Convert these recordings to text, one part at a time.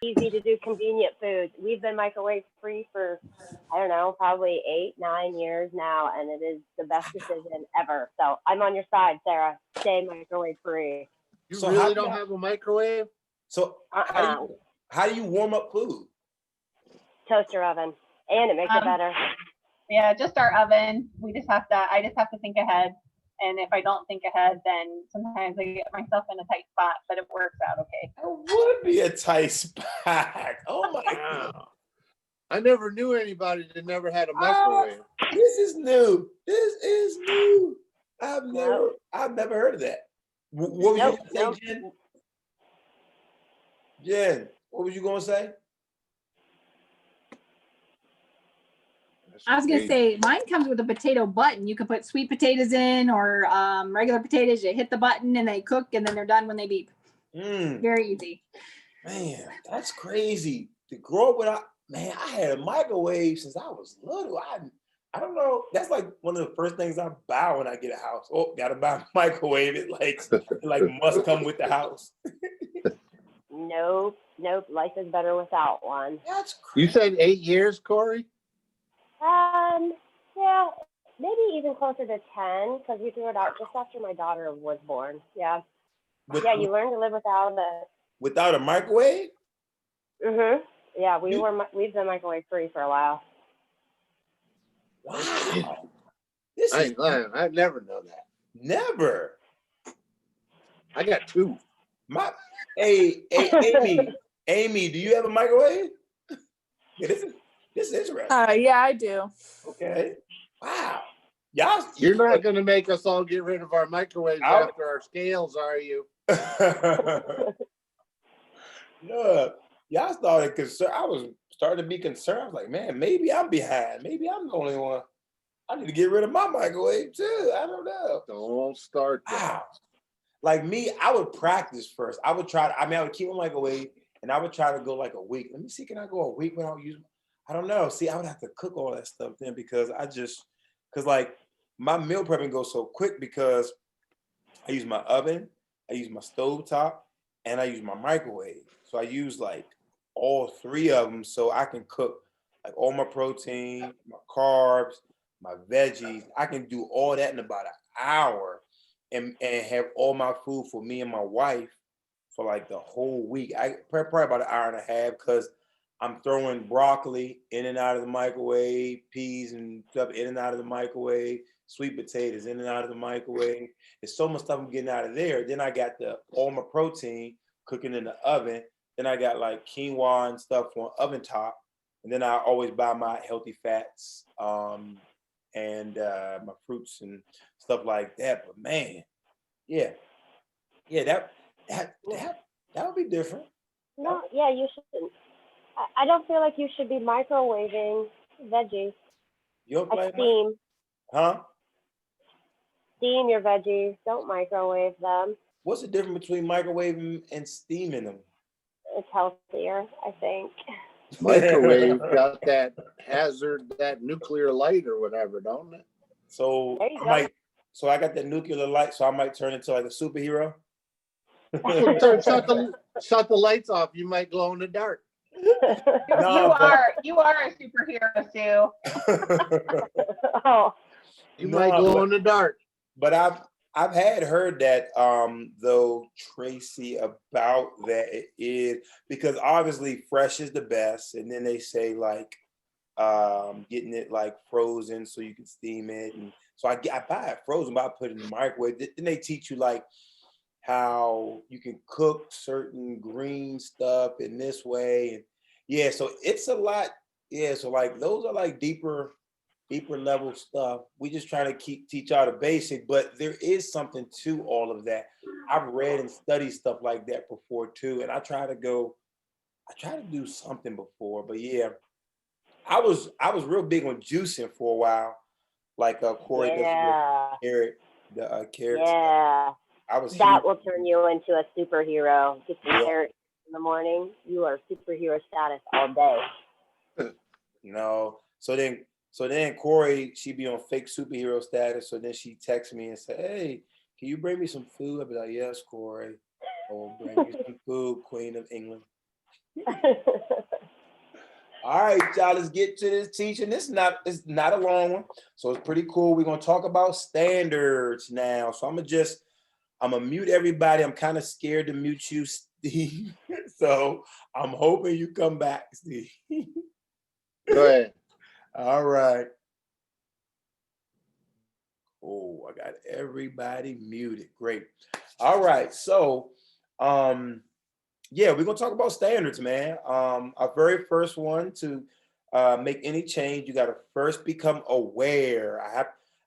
easy to do convenient food. We've been microwave free for, I don't know, probably 8, 9 years now, and it is the best decision ever. So I'm on your side, Sarah. Stay microwave free. You So really don't have a microwave? So how do you warm up food? Toaster oven, and it makes it better. Yeah, just our oven. I just have to think ahead. And if I don't think ahead, then sometimes I get myself in a tight spot, but it works out okay. It would be a tight spot. Oh my God. I never knew anybody that never had a microwave. This is new. I've never heard of that. What was you going to say, Jen? Jen, what was you going to say? I was going to say, mine comes with a potato button. You can put sweet potatoes in or regular potatoes. You hit the button and they cook and then they're done when they beep. Very easy. Man, that's crazy. To grow up without, man, I had a microwave since I was little. I don't know. That's like one of the first things I buy when I get a house. Oh, gotta buy a microwave. It like must come with the house. Nope. Life is better without one. That's crazy. You said 8 years, Corey? Yeah, maybe even closer to 10 because we threw it out just after my daughter was born. Yeah. You learn to live without it. Without a microwave? Yeah, we've been microwave free for a while. Wow. I ain't lying. I'd never know that. Never. I got 2. Hey, Amy, do you have a microwave? Yeah, this is interesting. Yeah, I do. Okay. Wow. You're not going to make us all get rid of our microwaves after our scales, are you? No. Y'all started concerned. I was starting to be concerned. I was like, man, maybe I'm behind. Maybe I'm the only one. I need to get rid of my microwave too. I don't know. Don't start that. Wow. Like me, I would practice first. I would keep my microwave and I would try to go like a week. Let me see, can I go a week without using? I don't know. See, I would have to cook all that stuff then because like my meal prepping goes so quick because I use my oven, I use my stovetop, and I use my microwave. So I use like all 3 of them so I can cook like all my protein, my carbs, my veggies. I can do all that in about an hour and have all my food for me and my wife for like the whole week. I probably about an hour and a half because I'm throwing broccoli in and out of the microwave, peas and stuff in and out of the microwave, sweet potatoes in and out of the microwave. There's so much stuff I'm getting out of there. Then I got all my protein cooking in the oven. Then I got like quinoa and stuff on oven top. And then I always buy my healthy fats and my fruits and stuff like that. But man, yeah, that would be different. No, yeah, you shouldn't. I don't feel like you should be microwaving veggies. You don't play steam. Huh? Steam your veggies. Don't microwave them. What's the difference between microwaving and steaming them? It's healthier, I think. Microwave got that hazard, that nuclear light or whatever, don't it? So I got that nuclear light, so I might turn into like a superhero. Shut the lights off. You might glow in the dark. You are a superhero, Sue. You might glow in the dark. But I've heard that though, Tracy, about that it is because obviously fresh is the best, and then they say like getting it like frozen so you can steam it, and so I buy it frozen, but I put it in the microwave. Then they teach you like how you can cook certain green stuff in this way, and yeah, so it's a lot. Yeah, so like those are like deeper level stuff. We just trying to teach y'all the basic, but there is something to all of that. I've read and studied stuff like that before too, and I try to do something before, but yeah, I was real big on juicing for a while, like Corey does with carrots. Yeah, That will turn you into a superhero. Get some carrots in the morning. You are superhero status all day. No, so then Corey, she be on fake superhero status. So then she texts me and say, "Hey, can you bring me some food?" I'll be like, "Yes, Corey. I will bring you some food, Queen of England." All right, y'all, let's get to this teaching. It's not a long one, so it's pretty cool. We're gonna talk about standards now. So I'm gonna mute everybody. I'm kind of scared to mute you, Steve. So I'm hoping you come back, Steve. Go ahead. All right. Oh, I got everybody muted. Great. All right. So, yeah, we're gonna talk about standards, man. Our very first one to make any change, you gotta first become aware.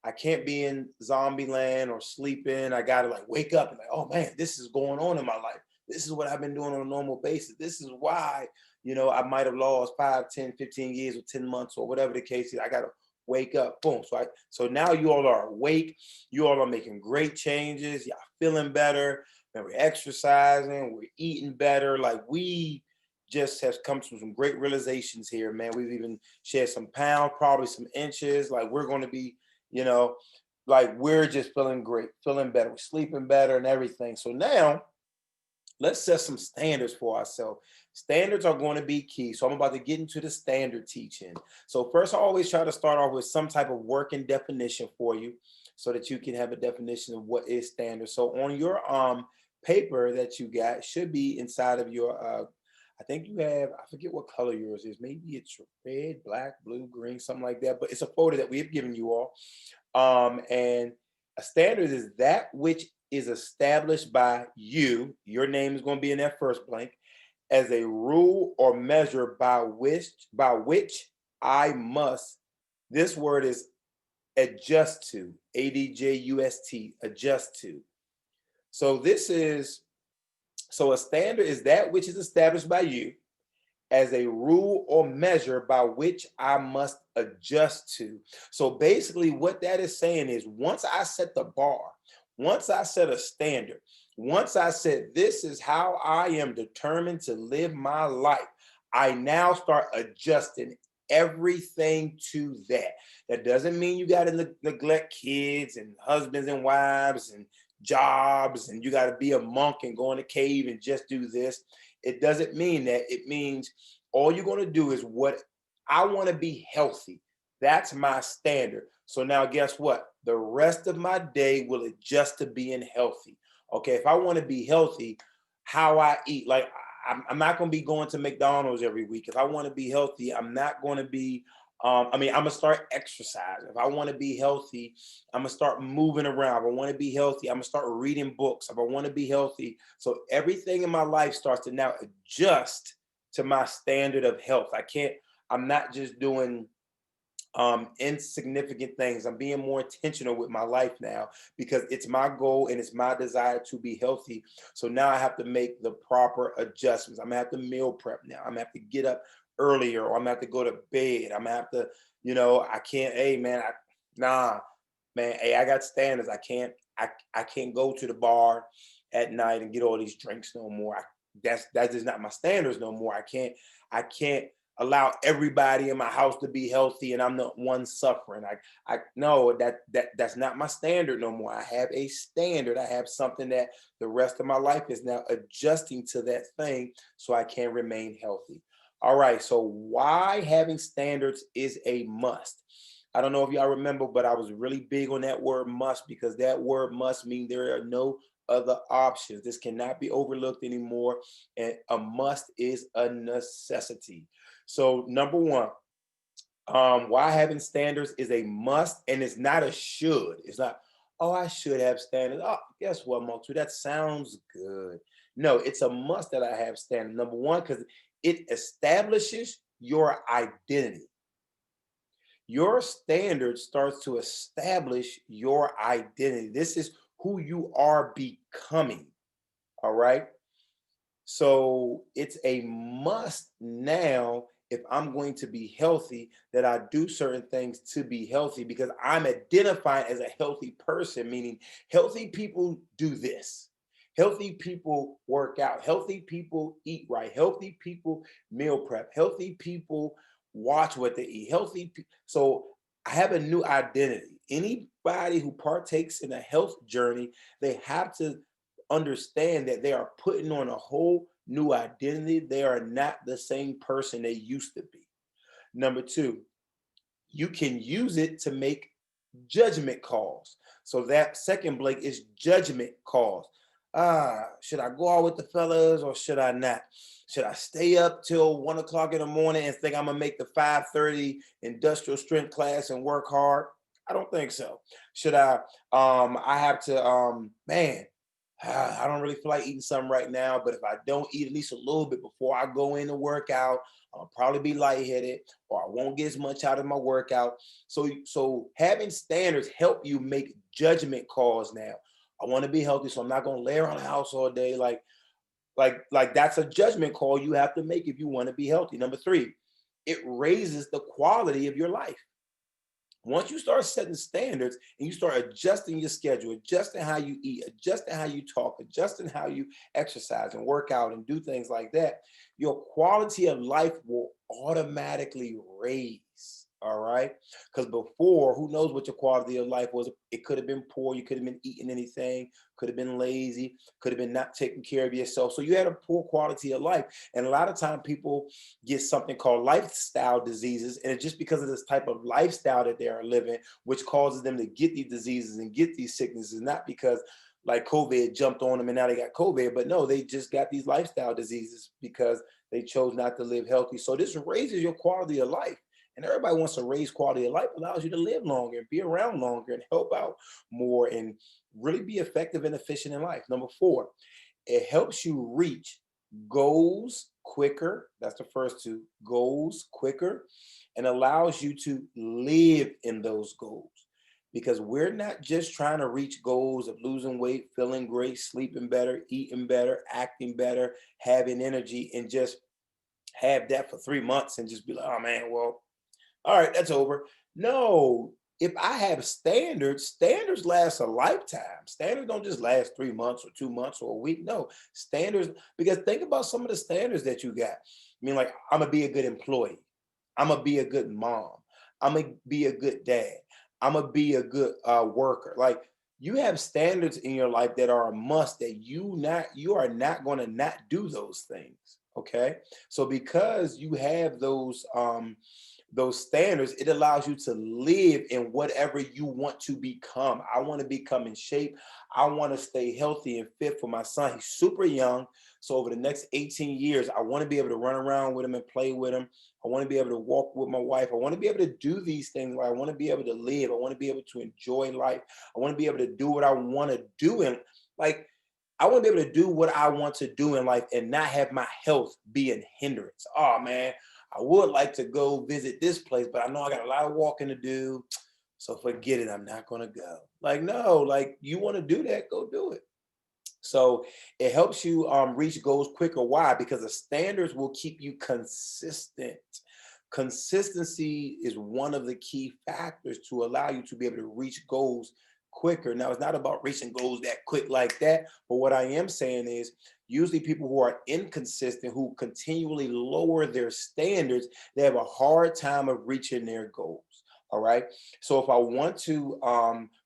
I can't be in zombie land or sleeping. I gotta like wake up and like, oh man, this is going on in my life. This is what I've been doing on a normal basis. This is why, I might have lost 5, 10, 15 years or 10 months or whatever the case is. I gotta wake up, boom. So now you all are awake. You all are making great changes. Y'all feeling better. Man, we're exercising. We're eating better. Like we just have come to some great realizations here, man. We've even shed some pounds, probably some inches. Like we're going to be, like we're just feeling great, feeling better. We're sleeping better and everything. So now let's set some standards for ourselves. Standards are going to be key. So I'm about to get into the standard teaching. So first, I always try to start off with some type of working definition for you so that you can have a definition of what is standard. So on your paper that you got should be inside of your, I think you have, I forget what color yours is. Maybe it's red, black, blue, green, something like that. But it's a photo that we have given you all. And a standard is that which is established by you. Your name is going to be in that first blank as a rule or measure by which I must. This word is adjust to. ADJUST. Adjust to. So a standard is that which is established by you as a rule or measure by which I must adjust to. So basically what that is saying is once I set the bar, once I set a standard, once I said, this is how I am determined to live my life, I now start adjusting everything to that. That doesn't mean you got to neglect kids and husbands and wives and jobs and you got to be a monk and go in a cave and just do this. It doesn't mean that. It means all you're going to do is what I want to be healthy. That's my standard. So now guess what? The rest of my day will adjust to being healthy. Okay, if I want to be healthy, how I eat, like I'm not going to be going to McDonald's every week. If I want to be healthy, I'm not going to be, I'm going to start exercising. If I want to be healthy, I'm going to start moving around. If I want to be healthy, I'm going to start reading books. If I want to be healthy. So everything in my life starts to now adjust to my standard of health. I'm not just doing insignificant things. I'm being more intentional with my life now because it's my goal and it's my desire to be healthy. So now I have to make the proper adjustments. I'm gonna have to meal prep now. I'm gonna have to get up earlier or I'm gonna have to go to bed. I'm gonna have to, I can't, hey man, I got standards. I can't go to the bar at night and get all these drinks no more. That's just not my standards no more. I can't allow everybody in my house to be healthy and I'm the one suffering. I know that's not my standard no more. I have a standard. I have something that the rest of my life is now adjusting to that thing so I can remain healthy. All right, so why having standards is a must. I don't know if y'all remember, but I was really big on that word must because that word must mean there are no other options. This cannot be overlooked anymore. And a must is a necessity. So number one, why having standards is a must and it's not a should. It's not, oh, I should have standards. Oh, guess what, Motu? That sounds good. No, it's a must that I have standards. Number one, because it establishes your identity. Your standard starts to establish your identity. This is who you are becoming. All right. So it's a must now if I'm going to be healthy that I do certain things to be healthy because I'm identified as a healthy person, meaning healthy people do this. Healthy people work out. Healthy people eat right. Healthy people meal prep. Healthy people watch what they eat. So I have a new identity. Anybody who partakes in a health journey, they have to understand that they are putting on a whole new identity. They are not the same person they used to be. Number two, you can use it to make judgment calls. So that second blank is judgment calls. Should I go out with the fellas or should I not? Should I stay up till 1 o'clock in the morning and think I'm gonna make the 5:30 industrial strength class and work hard? I don't think so. Should I have to man, I don't really feel like eating something right now, but if I don't eat at least a little bit before I go in to work out, I'll probably be lightheaded or I won't get as much out of my workout. So having standards help you make judgment calls now. I want to be healthy, so I'm not going to lay around the house all day. Like that's a judgment call you have to make if you want to be healthy. Number three, it raises the quality of your life. Once you start setting standards and you start adjusting your schedule, adjusting how you eat, adjusting how you talk, adjusting how you exercise and work out and do things like that, your quality of life will automatically raise. All right. Because before, who knows what your quality of life was? It could have been poor. You could have been eating anything, could have been lazy, could have been not taking care of yourself. So you had a poor quality of life. And a lot of time people get something called lifestyle diseases. And it's just because of this type of lifestyle that they are living, which causes them to get these diseases and get these sicknesses, not because like COVID jumped on them and now they got COVID, but no, they just got these lifestyle diseases because they chose not to live healthy. So this raises your quality of life. And everybody wants to raise quality of life, allows you to live longer, be around longer, and help out more, and really be effective and efficient in life. Number four, it helps you reach goals quicker. That's the first two, goals quicker, and allows you to live in those goals. Because we're not just trying to reach goals of losing weight, feeling great, sleeping better, eating better, acting better, having energy, and just have that for 3 months and just be like, oh man, well, all right, that's over. No, if I have standards, standards last a lifetime. Standards don't just last 3 months or 2 months or a week. No, standards, because think about some of the standards that you got. I mean, like, I'm going to be a good employee. I'm going to be a good mom. I'm going to be a good dad. I'm going to be a good worker. Like, you have standards in your life that are a must that you are not going to not do those things. Okay. So because you have those standards, it allows you to live in whatever you want to become. I want to become in shape. I want to stay healthy and fit for my son. He's super young. So over the next 18 years, I want to be able to run around with him and play with him. I want to be able to walk with my wife. I want to be able to do these things where I want to be able to live. I want to be able to enjoy life. I want to be able to do what I want to do. And like, I want to be able to do what I want to do in life and not have my health be a hindrance. Oh man, I would like to go visit this place, but I know I got a lot of walking to do. So forget it. I'm not going to go. Like, no, like you want to do that, go do it. So it helps you reach goals quicker. Why? Because the standards will keep you consistent. Consistency is one of the key factors to allow you to be able to reach goals quicker. Now, it's not about reaching goals that quick like that, but what I am saying is usually people who are inconsistent, who continually lower their standards, they have a hard time of reaching their goals. All right. So if I want to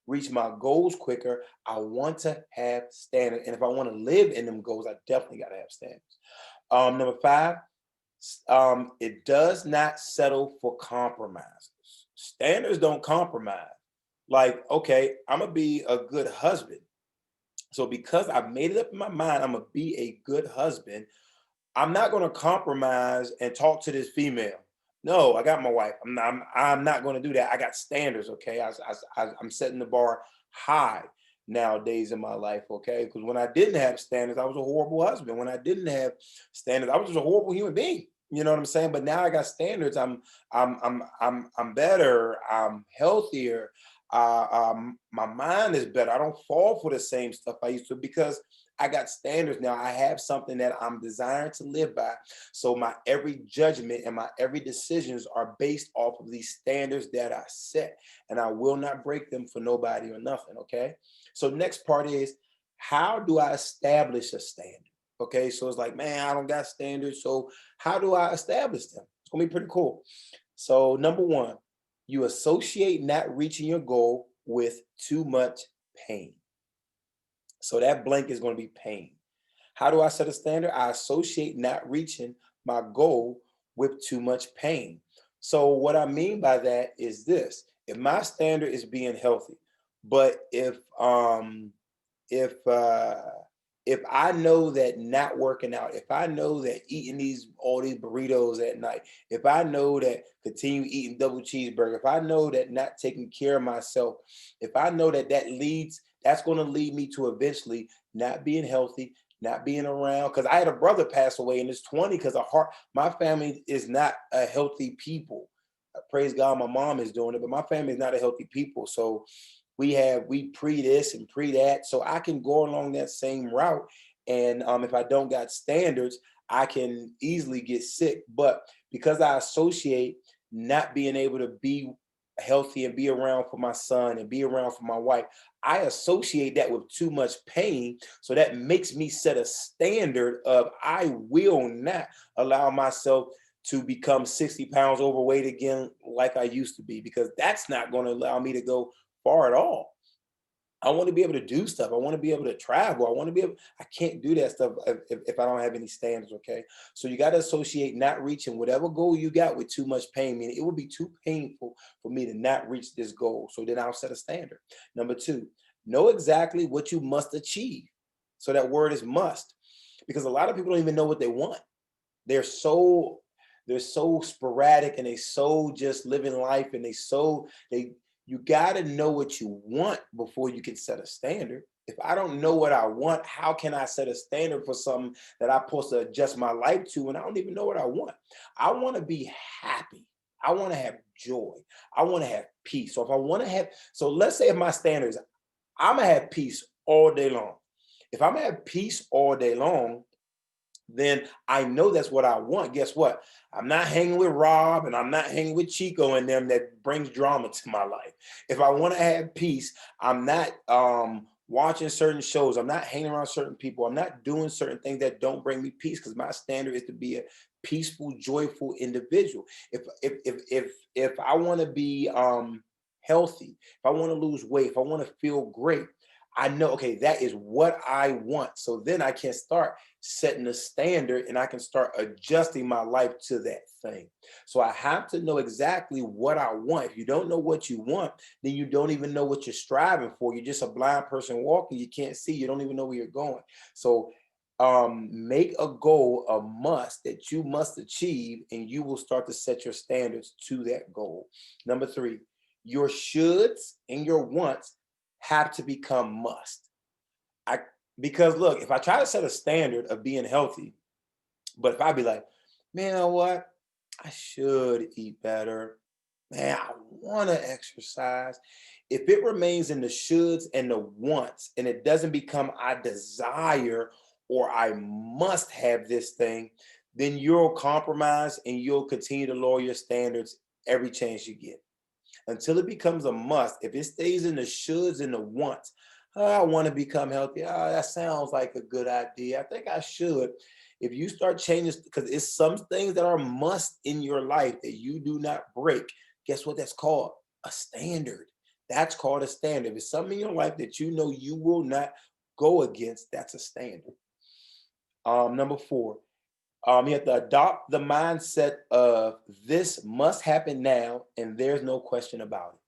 reach my goals quicker, I want to have standards. And if I want to live in them goals, I definitely got to have standards. Number five, it does not settle for compromises. Standards don't compromise. Like, okay, I'm gonna be a good husband. So because I've made it up in my mind, I'm gonna be a good husband. I'm not gonna compromise and talk to this female. No, I got my wife. I'm not gonna do that. I got standards. Okay, I'm setting the bar high nowadays in my life. Okay, because when I didn't have standards, I was a horrible husband. When I didn't have standards, I was just a horrible human being. You know what I'm saying? But now I got standards. I'm better. I'm healthier. My mind is better. I don't fall for the same stuff I used to because I got standards now. I have something that I'm designed to live by. So my every judgment and my every decisions are based off of these standards that I set, and I will not break them for nobody or nothing. Okay. So next part is, how do I establish a standard? Okay. So it's like, man, I don't got standards. So how do I establish them? It's gonna be pretty cool. So number one, you associate not reaching your goal with too much pain. So that blank is going to be pain. How do I set a standard? I associate not reaching my goal with too much pain. So what I mean by that is this: if my standard is being healthy, but if if I know that not working out, if I know that eating all these burritos at night, if I know that continue eating double cheeseburger, if I know that not taking care of myself, if I know that that's going to lead me to eventually not being healthy, not being around. Because I had a brother pass away in his 20s because of heart. My family is not a healthy people. Praise God, my mom is doing it, but my family is not a healthy people. So we pre this and pre that, so I can go along that same route. And if I don't got standards, I can easily get sick. But because I associate not being able to be healthy and be around for my son and be around for my wife, I associate that with too much pain. So that makes me set a standard of I will not allow myself to become 60 pounds overweight again like I used to be, because that's not going to allow me to go far at all. I want to be able to do stuff. I want to be able to travel. I can't do that stuff if I don't have any standards, okay? So you got to associate not reaching whatever goal you got with too much pain, meaning it would be too painful for me to not reach this goal. So then I'll set a standard. Number two, know exactly what you must achieve. So that word is must, because a lot of people don't even know what they want. They're so sporadic, and they so just living life, and you got to know what you want before you can set a standard. If I don't know what I want, how can I set a standard for something that I'm supposed to adjust my life to, and I don't even know what I want? I want to be happy. I want to have joy. I want to have peace. So let's say if my standard is I'm going to have peace all day long. If I'm going to have peace all day long, then I know that's what I want. Guess what? I'm not hanging with Rob, and I'm not hanging with Chico and them that brings drama to my life. If I want to have peace, I'm not watching certain shows. I'm not hanging around certain people. I'm not doing certain things that don't bring me peace, because my standard is to be a peaceful, joyful individual. If I want to be healthy, if I want to lose weight, if I want to feel great, I know, okay, that is what I want. So then I can start setting a standard, and I can start adjusting my life to that thing. So I have to know exactly what I want. If you don't know what you want, then you don't even know what you're striving for. You're just a blind person walking. You can't see. You don't even know where you're going. So make a goal a must that you must achieve, and you will start to set your standards to that goal. Number three, your shoulds and your wants have to become must. Because look, if I try to set a standard of being healthy, but if I be like, man, you know what? I should eat better. Man, I want to exercise. If it remains in the shoulds and the wants, and it doesn't become I desire or I must have this thing, then you'll compromise and you'll continue to lower your standards every chance you get. Until it becomes a must, if it stays in the shoulds and the wants, I want to become healthy. That sounds like a good idea. I think I should. If you start changing, because it's some things that are must in your life that you do not break, guess what that's called? A standard. That's called a standard. If it's something in your life that you know you will not go against, that's a standard. Number four, you have to adopt the mindset of this must happen now, and there's no question about it.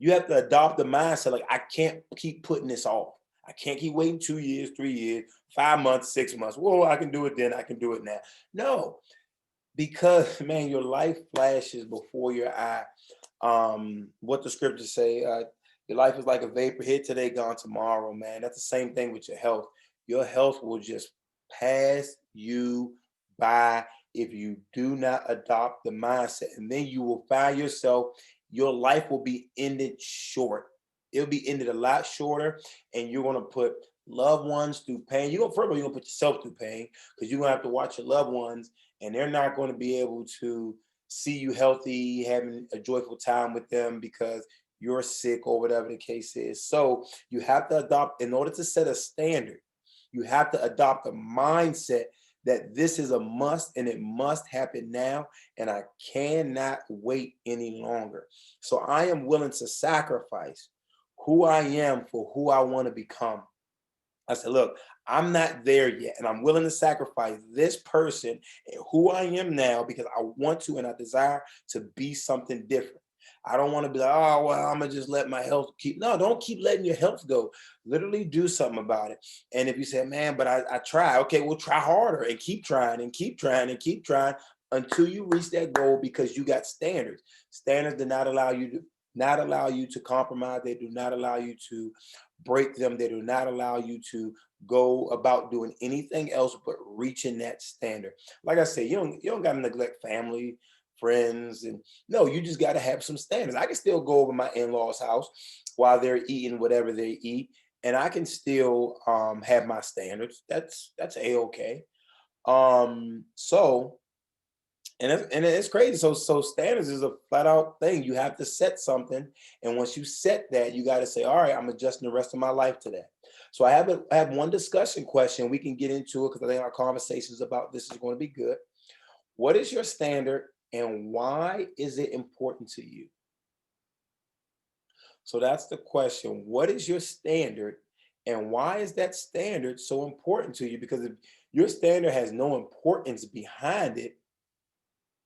You have to adopt the mindset like, I can't keep putting this off. I can't keep waiting 2 years, 3 years, 5 months, 6 months. Well, I can do it then. I can do it now. No, because man, your life flashes before your eye. What the scriptures say, your life is like a vapor, here today, gone tomorrow, man. That's the same thing with your health. Your health will just pass you by if you do not adopt the mindset. And then you will find yourself, your life will be ended short. It'll be ended a lot shorter, and you're going to put loved ones through pain. First of all, you're going to put yourself through pain, because you're going to have to watch your loved ones, and they're not going to be able to see you healthy, having a joyful time with them because you're sick or whatever the case is. So you have to adopt, in order to set a standard, you have to adopt a mindset that this is a must, and it must happen now, and I cannot wait any longer. So I am willing to sacrifice who I am for who I want to become. I said, look, I'm not there yet, and I'm willing to sacrifice this person and who I am now because I want to and I desire to be something different. I don't want to be like, oh, well, I'm going to just let my health no, don't keep letting your health go. Literally do something about it. And if you say, man, but I try, okay, well, try harder and keep trying and keep trying and keep trying until you reach that goal because you got standards. Standards do not allow you to compromise. They do not allow you to break them. They do not allow you to go about doing anything else but reaching that standard. Like I said, you don't got to neglect family, friends, and no, you just got to have some standards. I can still go over my in-laws' house while they're eating whatever they eat, and I can still have my standards. That's a-okay. So. And it's crazy. So standards is a flat out thing. You have to set something, and once you set that, you got to say, all right, I'm adjusting the rest of my life to that. So I have one discussion question. We can get into it because I think our conversations about this is going to be good. What is your standard, and why is it important to you? So that's the question. What is your standard, and why is that standard so important to you? Because if your standard has no importance behind it,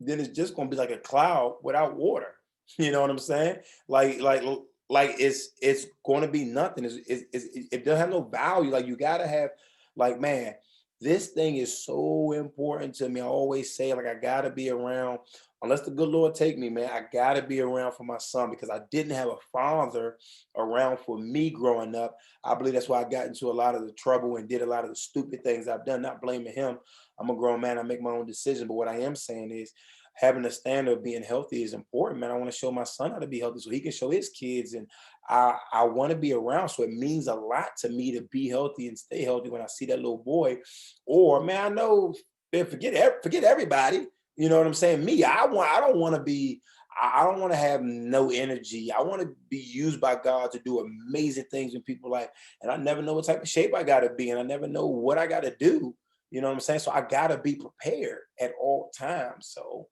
then it's just going to be like a cloud without water. You know what I'm saying? Like it's going to be nothing. It doesn't have no value. Like you got to have, like, man, this thing is so important to me. I always say, like, I got to be around, unless the good Lord take me, man, I got to be around for my son because I didn't have a father around for me growing up. I believe that's why I got into a lot of the trouble and did a lot of the stupid things I've done, not blaming him. I'm a grown man. I make my own decision. But what I am saying is having a standard of being healthy is important, man. I want to show my son how to be healthy so he can show his kids. And I want to be around. So it means a lot to me to be healthy and stay healthy when I see that little boy. Or, man, I know, man, forget everybody. You know what I'm saying? Me, I don't want to have no energy. I want to be used by God to do amazing things in people's life. And I never know what type of shape I got to be in. I never know what I got to do. You know what I'm saying? So I got to be prepared at all times. So,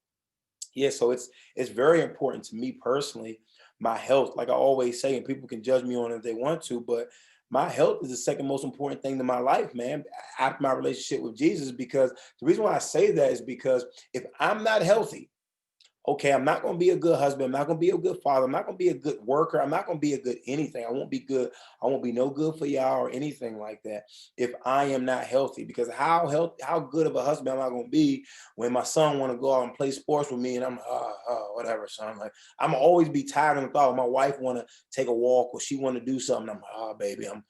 yeah, so it's very important to me personally, my health. Like I always say, and people can judge me on it if they want to, but my health is the second most important thing to my life, man, after my relationship with Jesus. Because the reason why I say that is because if I'm not healthy, okay, I'm not going to be a good husband. I'm not going to be a good father. I'm not going to be a good worker. I'm not going to be a good anything. I won't be good. I won't be no good for y'all or anything like that if I am not healthy. Because how good of a husband am I going to be when my son want to go out and play sports with me and I'm whatever, son. Like I'm always be tired of the thought. My wife want to take a walk or she want to do something. I'm like, baby, I'm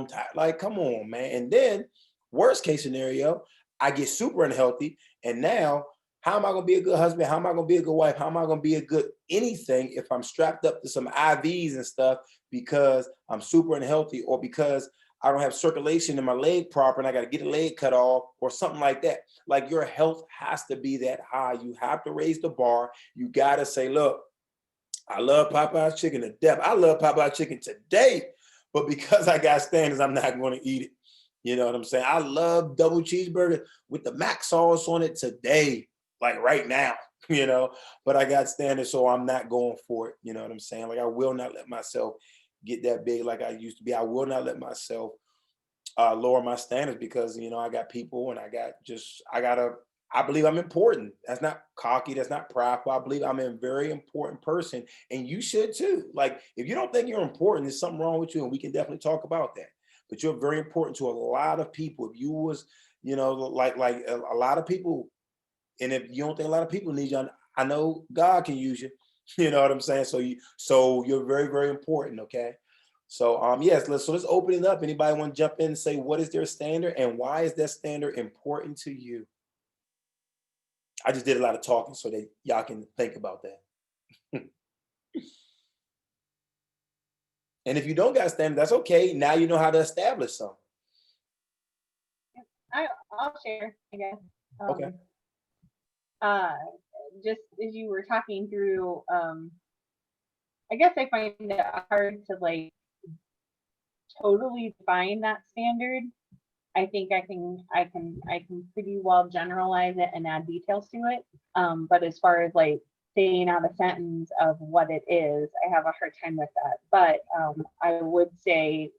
tired. Like, come on, man. And then worst case scenario, I get super unhealthy, and now how am I going to be a good husband? How am I going to be a good wife? How am I going to be a good anything if I'm strapped up to some IVs and stuff because I'm super unhealthy or because I don't have circulation in my leg proper and I got to get a leg cut off or something like that? Like your health has to be that high. You have to raise the bar. You got to say, look, I love Popeye's chicken to death. I love Popeye's chicken today, but because I got standards, I'm not going to eat it. You know what I'm saying? I love double cheeseburger with the mac sauce on it today. Like right now, but I got standards, so I'm not going for it. You know what I'm saying? Like I will not let myself get that big like I used to be. I will not let myself lower my standards because, I got people and I believe I'm important. That's not cocky. That's not prideful. I believe I'm a very important person and you should too. Like if you don't think you're important, there's something wrong with you and we can definitely talk about that. But you're very important to a lot of people. If you was, like a lot of people. And if you don't think a lot of people need you, I know God can use you. You know what I'm saying? So you're very, very important. Okay. So yes, let's open it up. Anybody want to jump in and say what is their standard and why is that standard important to you? I just did a lot of talking so that y'all can think about that. And if you don't got a standard, that's okay. Now you know how to establish something. I'll share, I guess. Okay. Just as you were talking through, I guess I find it hard to like totally define that standard. I think I can pretty well generalize it and add details to it. But as far as like saying out a sentence of what it is, I have a hard time with that. But I would say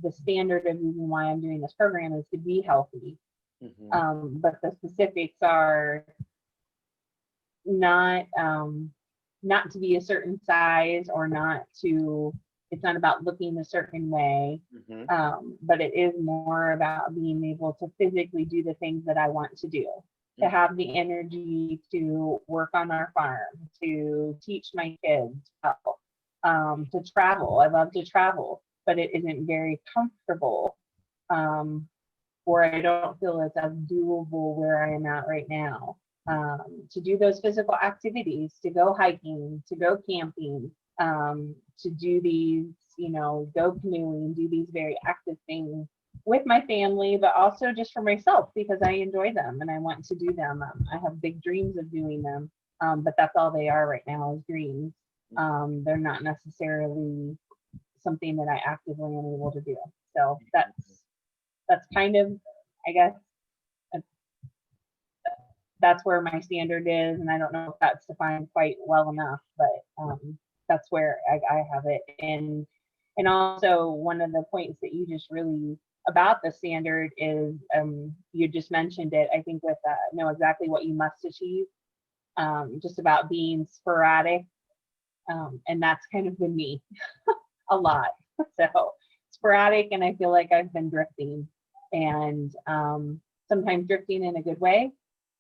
the standard of reason why I'm doing this program is to be healthy. But the specifics are not not to be a certain size, or not to, it's not about looking a certain way, but it is more about being able to physically do the things that I want to do, to have the energy to work on our farm, to teach my kids well, to travel. I love to travel, but it isn't very comfortable, or I don't feel as doable where I am at right now. To do those physical activities, to go hiking, to go camping, to do these, go canoeing, do these very active things with my family, but also just for myself because I enjoy them and I want to do them. I have big dreams of doing them, but that's all they are right now is dreams. They're not necessarily something that I actively am able to do. So that's kind of, I guess, that's where my standard is, and I don't know if that's defined quite well enough, but that's where I have it. And also one of the points that you just really about the standard is you just mentioned it, I think, with know exactly what you must achieve, just about being sporadic, and that's kind of been me a lot. So sporadic, and I feel like I've been drifting, and sometimes drifting in a good way,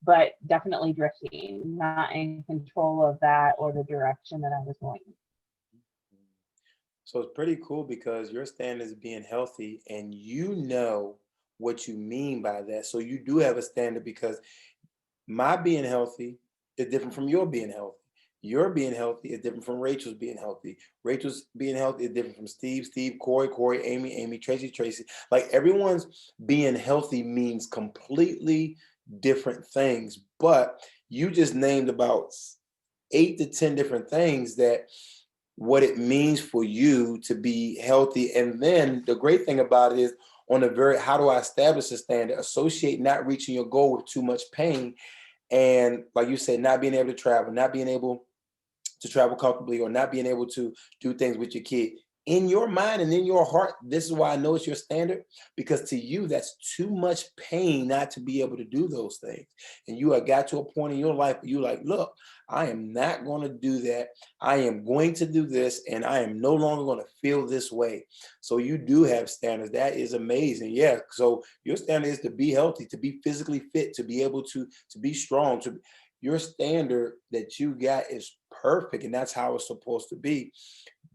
but definitely drifting, not in control of that or the direction that I was going. So it's pretty cool because your standard is being healthy, and you know what you mean by that. So you do have a standard, because my being healthy is different from your being healthy. Your being healthy is different from Rachel's being healthy. Rachel's being healthy is different from Steve, Corey, Amy, Tracy. Like, everyone's being healthy means completely different things. But you just named about 8 to 10 different things that what it means for you to be healthy. And then the great thing about it is, on a very, how do I establish a standard? Associate not reaching your goal with too much pain. And like you said, not being able to travel, not being able to travel comfortably, or not being able to do things with your kid. In your mind and in your heart, this is why I know it's your standard, because to you, that's too much pain not to be able to do those things. And you have got to a point in your life where you're like, look, I am not going to do that. I am going to do this, and I am no longer going to feel this way. So you do have standards. That is amazing. Yeah. So your standard is to be healthy, to be physically fit, to be able to be strong. Your standard that you got is perfect, and that's how it's supposed to be.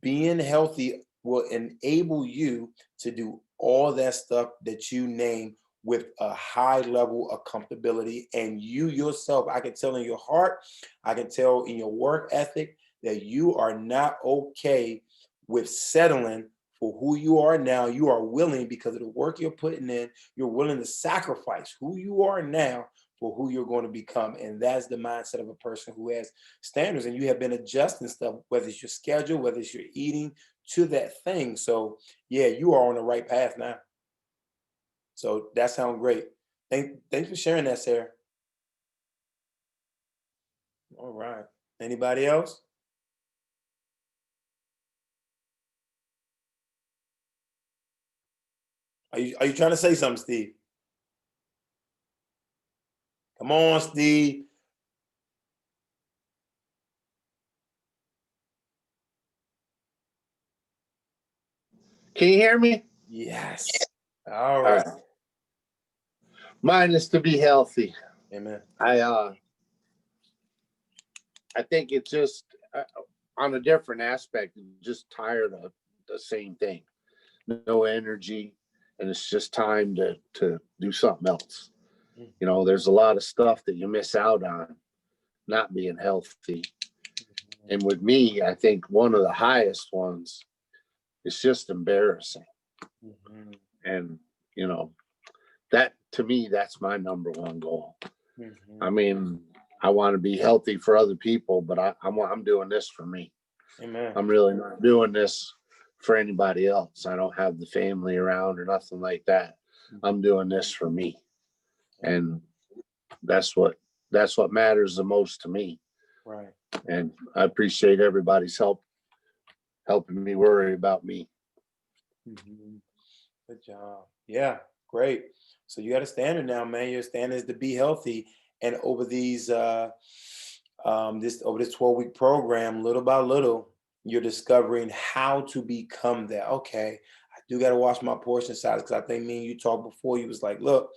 Being healthy will enable you to do all that stuff that you name with a high level of comfortability. And you yourself, I can tell in your heart, I can tell in your work ethic, that you are not okay with settling for who you are now. You are willing, because of the work you're putting in, you're willing to sacrifice who you are now for who you're going to become. And that's the mindset of a person who has standards. And you have been adjusting stuff, whether it's your schedule, whether it's your eating, to that thing. So yeah, you are on the right path now. So that sounds great. Thanks for sharing that, Sarah. All right. Anybody else? Are you trying to say something, Steve? Come on, Steve. Can you hear me? Yes. All right. Mine is to be healthy. Amen. I think it's just on a different aspect, just tired of the same thing. No energy, and it's just time to do something else. There's a lot of stuff that you miss out on not being healthy. And with me, I think one of the highest ones is just embarrassing. And, that to me, that's my number one goal. I mean, I want to be healthy for other people, but I'm doing this for me. Amen. I'm really not doing this for anybody else. I don't have the family around or nothing like that. I'm doing this for me. And that's what matters the most to me. Right. And I appreciate everybody's helping me worry about me. Good job. Yeah, great. So you got a standard now, man. Your standard is to be healthy. And over these this 12-week program, little by little, you're discovering how to become that. Okay, I do gotta watch my portion size, because I think me and you talked before. You was like, look,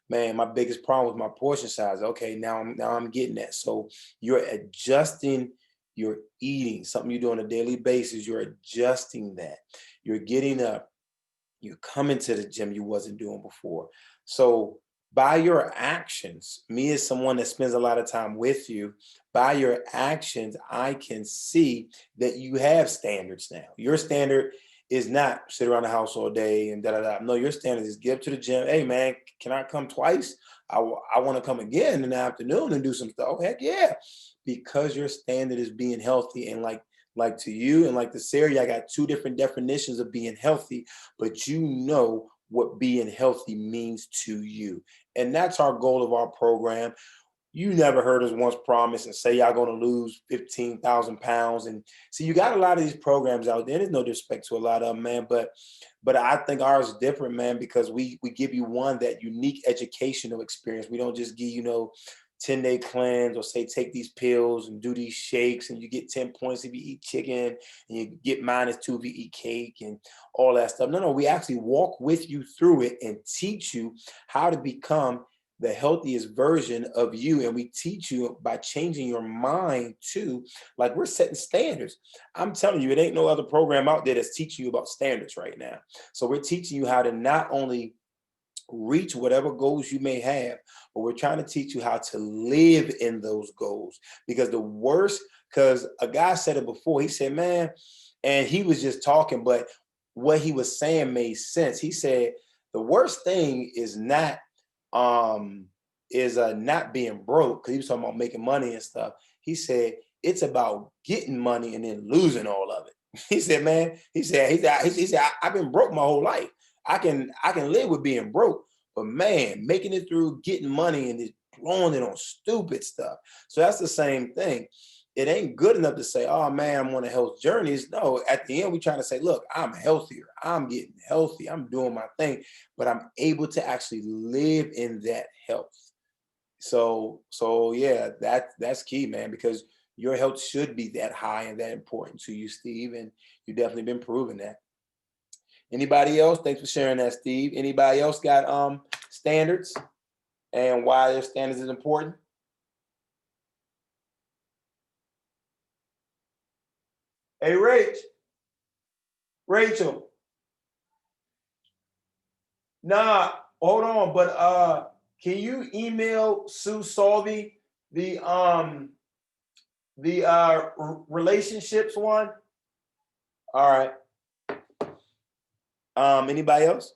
man, my biggest problem was my portion size. Okay, now I'm getting that. So you're adjusting your eating, something you do on a daily basis. You're adjusting that. You're getting up, you're coming to the gym you wasn't doing before. So by your actions, me as someone that spends a lot of time with you, by your actions, I can see that you have standards now. Your standard is not sit around the house all day and da da da. No, your standard is get up to the gym. Hey man, can I come twice? I want to come again in the afternoon and do some stuff. Heck yeah, because your standard is being healthy. And like to you and like to Sarah, I got two different definitions of being healthy, but you know what being healthy means to you. And that's our goal of our program. You never heard us once promise and say y'all gonna lose 15,000 pounds. And see, you got a lot of these programs out there. There's no disrespect to a lot of them, man. But I think ours is different, man, because we give you that unique educational experience. We don't just give 10-day cleanse or say take these pills and do these shakes and you get 10 points if you eat chicken and you get -2 if you eat cake and all that stuff. No, we actually walk with you through it and teach you how to become the healthiest version of you. And we teach you by changing your mind too. Like, we're setting standards. I'm telling you, it ain't no other program out there that's teaching you about standards right now. So we're teaching you how to not only reach whatever goals you may have, but we're trying to teach you how to live in those goals. Because because a guy said it before, he said, man, and he was just talking, but what he was saying made sense. He said, the worst thing is not not being broke, because he was talking about making money and stuff. He said, it's about getting money and then losing all of it. He said, man, he said, I've been broke my whole life. I can live with being broke, but man, making it through getting money and just blowing it on stupid stuff. So that's the same thing. It ain't good enough to say, oh man, I'm on a health journey. No, at the end, we're trying to say, look, I'm healthier. I'm getting healthy. I'm doing my thing, but I'm able to actually live in that health. So yeah, that's key, man, because your health should be that high and that important to you, Steve. And you've definitely been proving that. Anybody else? Thanks for sharing that, Steve. Anybody else got standards and why their standards is important? Hey, Rachel. Nah, hold on, but can you email Sue Salvi the relationships one? All right. Anybody else?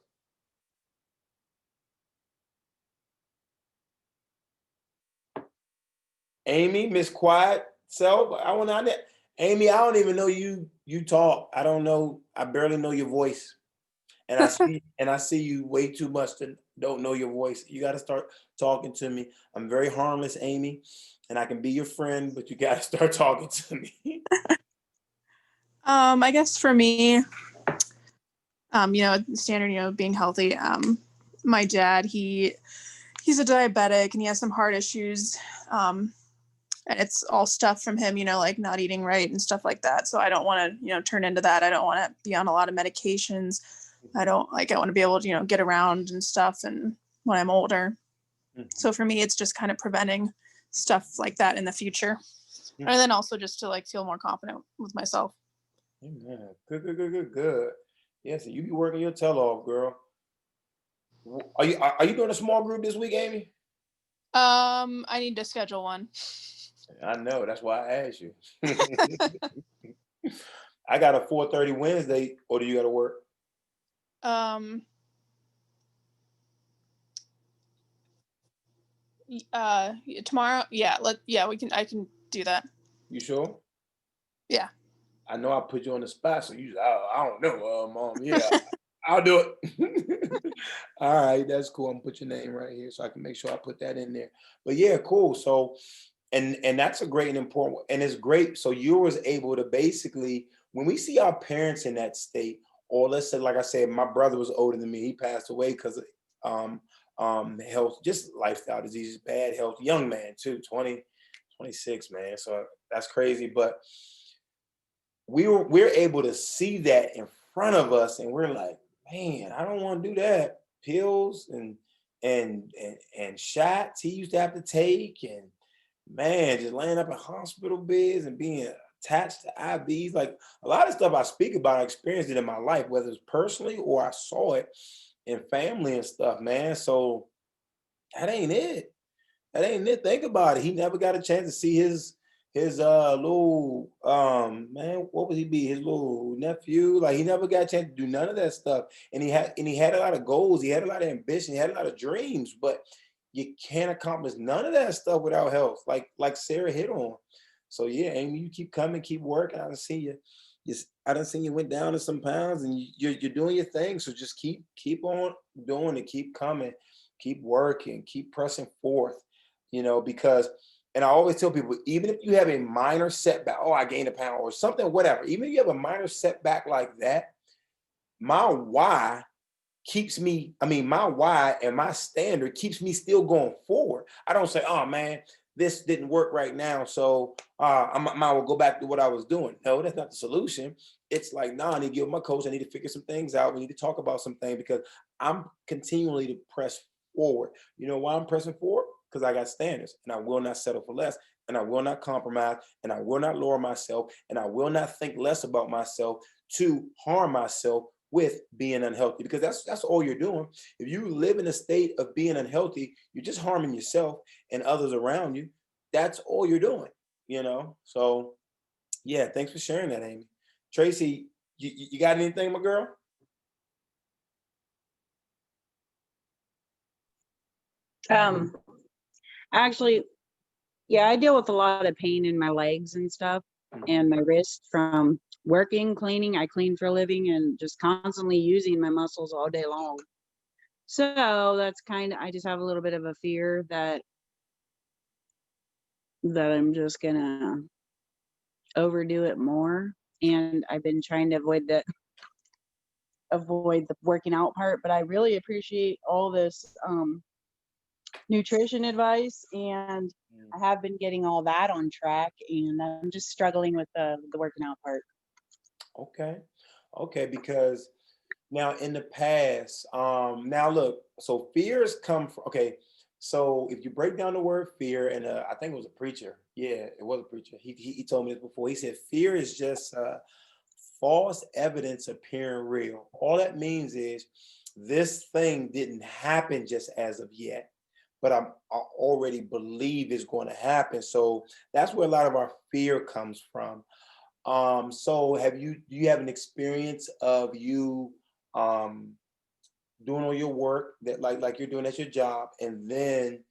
Amy, Miss Quiet Self. Amy, I don't even know you talk. I don't know. I barely know your voice. And I see you way too much to don't know your voice. You got to start talking to me. I'm very harmless, Amy, and I can be your friend, but you got to start talking to me. I guess for me, standard, being healthy. My dad, he's a diabetic and he has some heart issues. And it's all stuff from him, like not eating right and stuff like that. So I don't want to, turn into that. I don't want to be on a lot of medications. I want to be able to, get around and stuff and when I'm older. Mm-hmm. So for me, it's just kind of preventing stuff like that in the future. Mm-hmm. And then also just to feel more confident with myself. Amen. Good. Yeah, so you be working your tail off, girl. Are you doing a small group this week, Amy? I need to schedule one. I know, that's why I asked you. I got a 4:30 Wednesday, or do you got to work? Tomorrow. Yeah, I can do that. You sure? Yeah. I know I put you on the spot, so you I don't know, Mom. Yeah, I'll do it. All right, that's cool. I'm gonna put your name right here so I can make sure I put that in there. But yeah, cool. So, and that's a great and important, and it's great. So you was able to basically, when we see our parents in that state, or let's say, like I said, my brother was older than me. He passed away because of health, just lifestyle diseases, bad health. Young man too, 20, 26, man. So that's crazy. But we're able to see that in front of us, and we're like, man, I don't want to do that. Pills and shots he used to have to take, and man, just laying up in hospital beds and being attached to IVs. Like a lot of stuff I speak about, I experienced it in my life, whether it's personally or I saw it in family and stuff, man. So that ain't it. That ain't it. Think about it. He never got a chance to see his little man, what would he be? His little nephew. Like he never got a chance to do none of that stuff. And he had a lot of goals, he had a lot of ambition, he had a lot of dreams, but you can't accomplish none of that stuff without health. Like Sarah hit on. So yeah, Amy, you keep coming, keep working. I done seen you. I done seen you went down to some pounds, and you're doing your thing. So just keep on doing it, keep coming, keep working, keep pressing forth. Because, and I always tell people, even if you have a minor setback, oh, I gained a pound or something, whatever, even if you have a minor setback like that, my why my why and my standard keeps me still going forward. I don't say, oh man, this didn't work right now, so I might well go back to what I was doing. No, that's not the solution. It's like, nah, I need to give my coach, I need to figure some things out. We need to talk about some things because I'm continually to press forward. You know why I'm pressing forward? Because I got standards, and I will not settle for less, and I will not compromise, and I will not lower myself, and I will not think less about myself to harm myself with being unhealthy, because that's all you're doing. If you live in a state of being unhealthy, you're just harming yourself and others around you. That's all you're doing, So yeah, thanks for sharing that, Amy. Tracy, you got anything, my girl? Actually, yeah, I deal with a lot of pain in my legs and stuff and my wrist from working, cleaning. I clean for a living and just constantly using my muscles all day long. So that's I just have a little bit of a fear that I'm just gonna overdo it more. And I've been trying to avoid the working out part, but I really appreciate all this nutrition advice, and I have been getting all that on track, and I'm just struggling with the working out part. Okay, because now in the past, now look, so fears come from, okay, so if you break down the word fear, and I think it was a preacher, yeah, it was a preacher, he told me this before. He said fear is just false evidence appearing real. All that means is this thing didn't happen just as of yet, but I already believe it's going to happen. So that's where a lot of our fear comes from. So do you have an experience of you doing all your work that like you're doing at your job, and then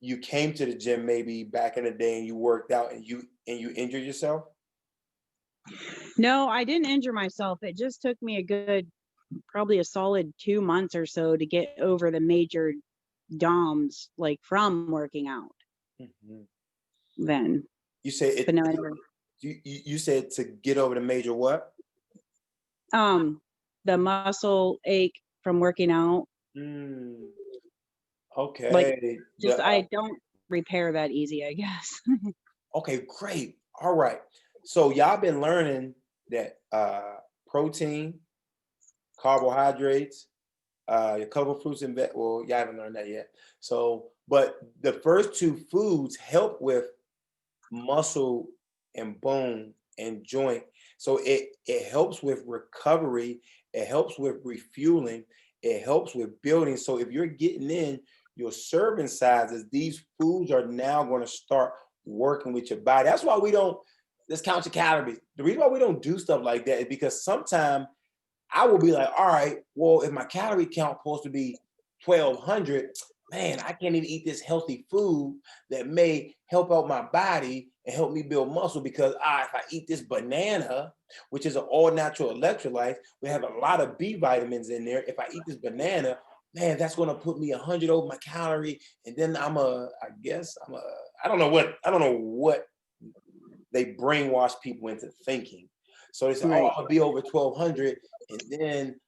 you came to the gym maybe back in the day and you worked out and you injured yourself? No, I didn't injure myself. It just took me probably a solid 2 months or so to get over the major DOMs, like from working out. Then you said it, but no, you said to get over the major what? The muscle ache from working out. Okay. Like just I don't repair that easy, I guess. Okay, great. All right. So y'all been learning that protein, carbohydrates, your colorful fruits and well, y'all haven't learned that yet. So, but the first two foods help with muscle and bone and joint. So it helps with recovery, it helps with refueling, it helps with building. So if you're getting in your serving sizes, these foods are now going to start working with your body. That's why let's count your calories. The reason why we don't do stuff like that is because sometimes I will be like, all right, well, if my calorie count supposed to be 1,200, man, I can't even eat this healthy food that may help out my body and help me build muscle, because if I eat this banana, which is an all natural electrolyte, we have a lot of B vitamins in there. If I eat this banana, man, that's going to put me 100 over my calorie. And then I don't know what they brainwash people into thinking. So they say, Right. oh, I'm gonna be over 1200. And then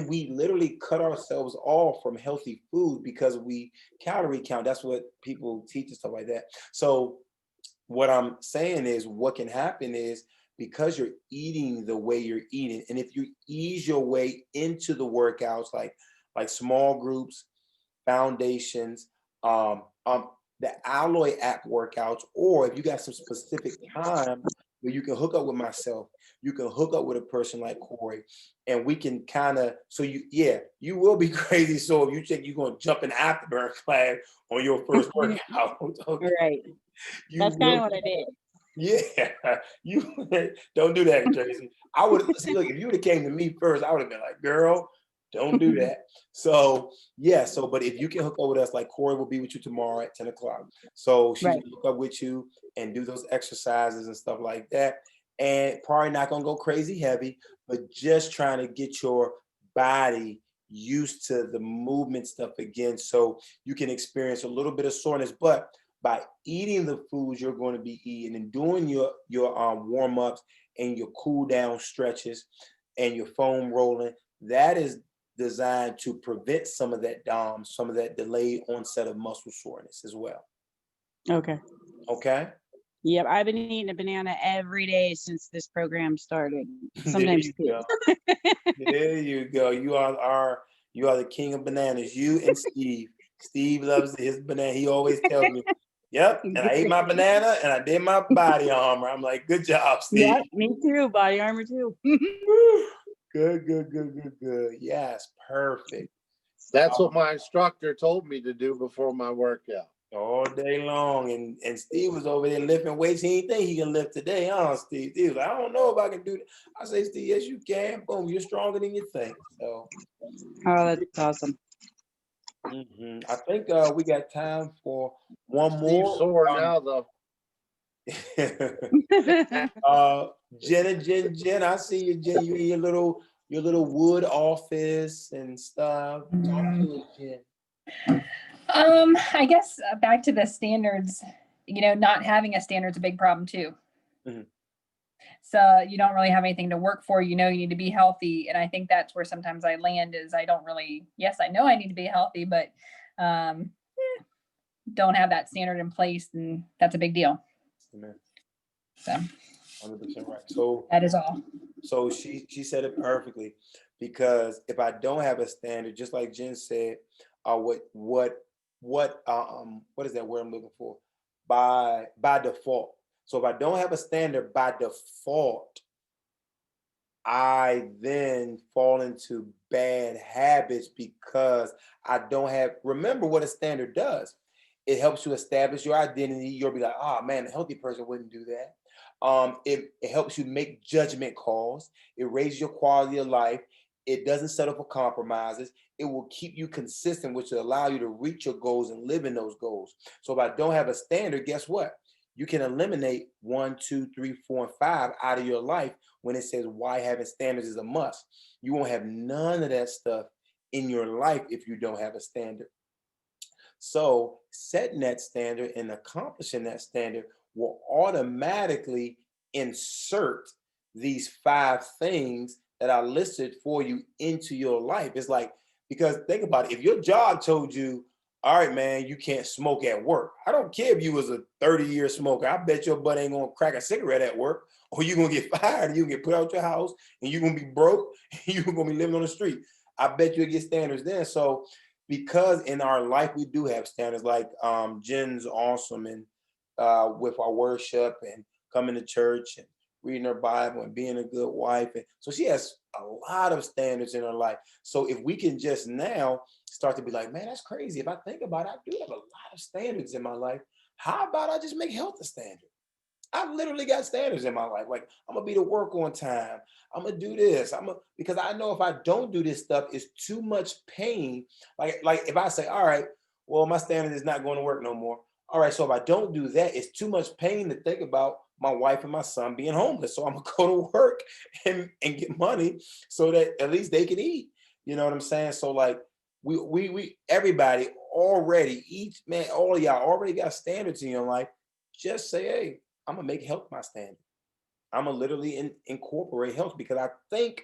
we literally cut ourselves off from healthy food because we calorie count. That's what people teach and stuff like that. So what I'm saying is what can happen is because you're eating the way you're eating, and if you ease your way into the workouts, like small groups, foundations, the Alloy app workouts, or if you got some specific time where you can hook up with myself, you can hook up with a person like Corey, and we can kind of, so you will be crazy. So if you think you're going to jump in afterburn class on your first workout, okay, Right. you That's kind will of what I did. yeah, you don't do that, Tracy. I would see. Look, if you would have came to me first, I would have been like, "Girl, don't do that." So yeah. So, but if you can hook up with us, like Corey will be with you tomorrow at 10 o'clock. So she's Right. gonna hook up with you and do those exercises and stuff like that. And probably not gonna go crazy heavy, but just trying to get your body used to the movement stuff again, so you can experience a little bit of soreness, but by eating the foods you're going to be eating and doing your warm-ups and your cool down stretches and your foam rolling, that is designed to prevent some of that some of that delayed onset of muscle soreness as well. Okay. Okay. Yep. I've been eating a banana every day since this program started. There Sometimes you two. go. There you go. You are the king of bananas. You and Steve. Steve loves his banana. He always tells me, "Yep." And I ate my banana and I did my body armor. I'm like, "Good job, Steve." Yep. Me too. Body armor too. Good. Yes, perfect. That's what my instructor told me to do before my workout. All day long. And Steve was over there lifting weights he didn't think he can lift today, huh, Steve? He was like, "I don't know if I can do that." I say, "Steve, yes, you can. Boom, you're stronger than you think." So Oh, that's awesome. I think we got time for one Steve's more. sore now, though. Jen, I see you, Jen. You in your little wood office and stuff. Talk to us, Jen. I guess back to the standards, not having a standard's a big problem too. Mhm. So you don't really have anything to work for, you need to be healthy. And I think that's where sometimes I land is I don't really, yes, I know I need to be healthy, but don't have that standard in place. And that's a big deal. Amen. So 100% right. So that is all. So she said it perfectly, because if I don't have a standard, just like Jen said, what is that word I'm looking for? By default. So if I don't have a standard by default, I then fall into bad habits because I don't have. Remember what a standard does. It helps you establish your identity. You'll be like, "Oh man, a healthy person wouldn't do that." It helps you make judgment calls. It raises your quality of life. It doesn't settle for compromises. It will keep you consistent, which will allow you to reach your goals and live in those goals. So if I don't have a standard, guess what? You can eliminate 1, 2, 3, 4, and 5 out of your life when it says why having standards is a must. You won't have none of that stuff in your life if you don't have a standard. So setting that standard and accomplishing that standard will automatically insert these 5 things that I listed for you into your life. It's like, because think about it, if your job told you, "All right, man, you can't smoke at work." I don't care if you was a 30-year smoker. I bet your butt ain't gonna crack a cigarette at work, or you're gonna get fired, and you can get put out your house, and you're gonna be broke, and you're gonna be living on the street. I bet you'll get standards then. So because in our life we do have standards, like Jen's awesome, and with our worship and coming to church and reading her Bible and being a good wife. And so she has a lot of standards in her life. So if we can just now start to be like, "Man, that's crazy. If I think about it, I do have a lot of standards in my life. How about I just make health a standard?" I've literally got standards in my life. Like, I'm gonna be to work on time. I'm gonna do this. Because I know if I don't do this stuff, it's too much pain. Like if I say, "All right, well, my standard is not going to work no more." All right, so if I don't do that, it's too much pain to think about my wife and my son being homeless. So I'm gonna go to work and get money so that at least they can eat. You know what I'm saying? So like we everybody already, each man, all of y'all already got standards in your life. Just say, "Hey, I'm gonna make health my standard. I'm gonna literally incorporate health because I think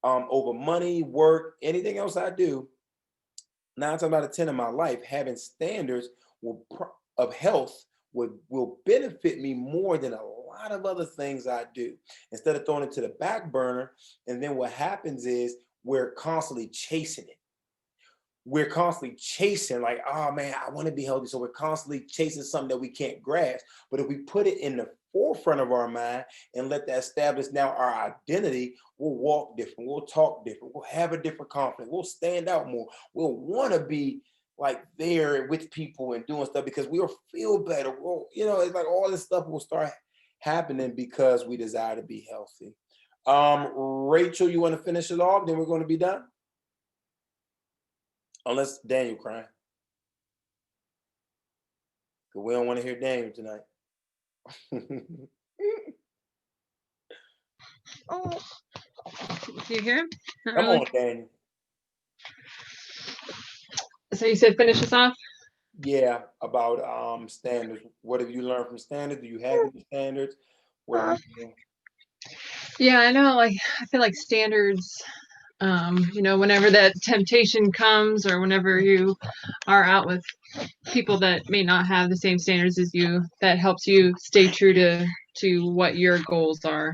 over money, work, anything else I do, 9 times out of 10 in my life, having standards of health will benefit me more than a lot of other things I do. Instead of throwing it to the back burner, and then what happens is we're constantly chasing it. We're constantly chasing, like, oh man, I want to be healthy. So we're constantly chasing something that we can't grasp. But if we put it in the forefront of our mind and let that establish now our identity, we'll walk different, we'll talk different, we'll have a different confidence, we'll stand out more, we'll want to be like there with people and doing stuff because we'll feel better. We'll, you know, it's like all this stuff will start happening because we desire to be healthy. Rachel, you want to finish it off? Then we're going to be done. Unless Daniel crying. Because we don't want to hear Daniel tonight. Oh, do you hear him? Not Come really. on, Daniel. So you said finish us off? Yeah, about standards. What have you learned from standards? Do you have any standards? What have you doing? Yeah, I know. Like, I feel like standards. You know, whenever that temptation comes, or whenever you are out with people that may not have the same standards as you, that helps you stay true to what your goals are.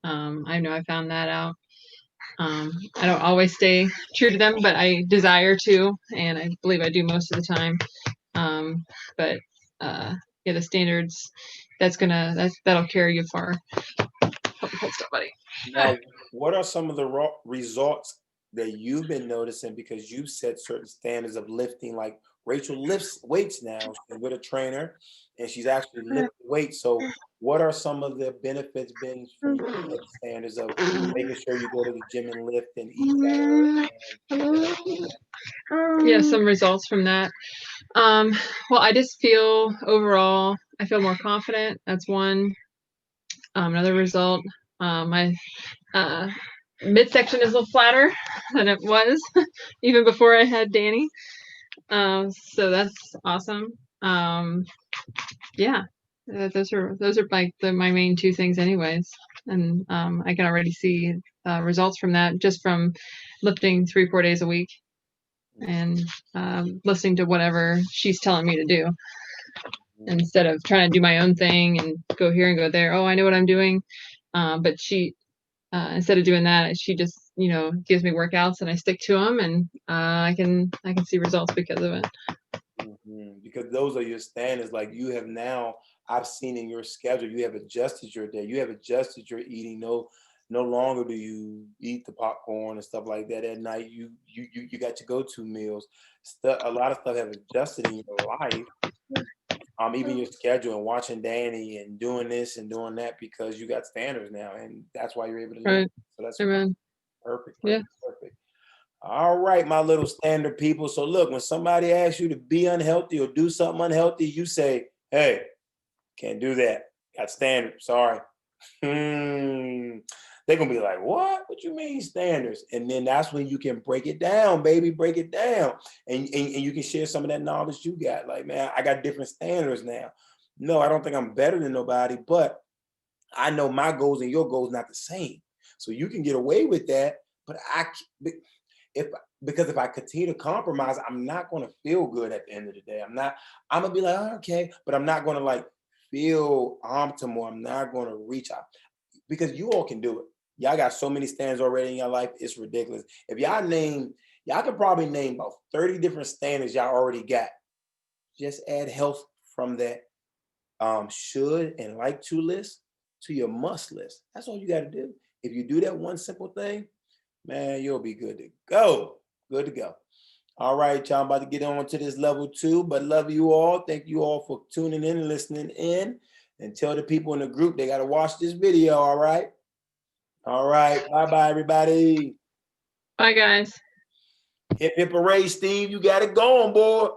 I know I found that out. I don't always stay true to them, but I desire to, and I believe I do most of the time. But yeah, the standards, that'll carry you far. Hold still, buddy. Now, what are some of the results that you've been noticing because you've set certain standards of lifting? Like Rachel lifts weights now with a trainer, and she's actually lifting weights. So, what are some of the benefits been from your standards of making sure you go to the gym and lift and eat better? Yeah, some results from that. Well, I just feel overall, I feel more confident. That's one. Another result, my midsection is a little flatter than it was even before I had Danny. So that's awesome. Yeah, those are like my main two things, anyways. And I can already see results from that just from lifting 3-4 days a week and listening to whatever she's telling me to do instead of trying to do my own thing and go here and go there. Oh, I know what I'm doing. But she, instead of doing that, she just, you know, gives me workouts and I stick to them, and I can see results because of it. Because those are your standards. Like you have now, I've seen in your schedule, you have adjusted your day. You have adjusted your eating. No longer do you eat the popcorn and stuff like that at night. You got your go-to meals. A lot of stuff have adjusted in your life. Even your schedule and watching Danny and doing this and doing that because you got standards now, and that's why you're able to live. Right. So that's Amen. perfect. Yeah. Perfect. All right, my little standard people. So look, when somebody asks you to be unhealthy or do something unhealthy, you say, hey, can't do that. Got standards. Sorry. They're going to be like, what you mean standards? And then that's when you can break it down, baby, break it down. And you can share some of that knowledge you got. Like, man, I got different standards now. No, I don't think I'm better than nobody, but I know my goals and your goals not the same. So you can get away with that, but because if I continue to compromise, I'm not going to feel good at the end of the day. I'm going to be like, oh, okay, but I'm not going to like feel optimal. I'm not going to reach out because you all can do it. Y'all got so many standards already in your life. It's ridiculous. If y'all can probably name about 30 different standards y'all already got. Just add health from that should and like to list to your must list. That's all you got to do. If you do that one simple thing, man, you'll be good to go. Good to go. All right, y'all, I'm about to get on to this level 2, but love you all. Thank you all for tuning in and listening in. And tell the people in the group they got to watch this video, all right? All right. Bye-bye, everybody. Bye, guys. Hip, hip, hooray, Steve. You got it going, boy.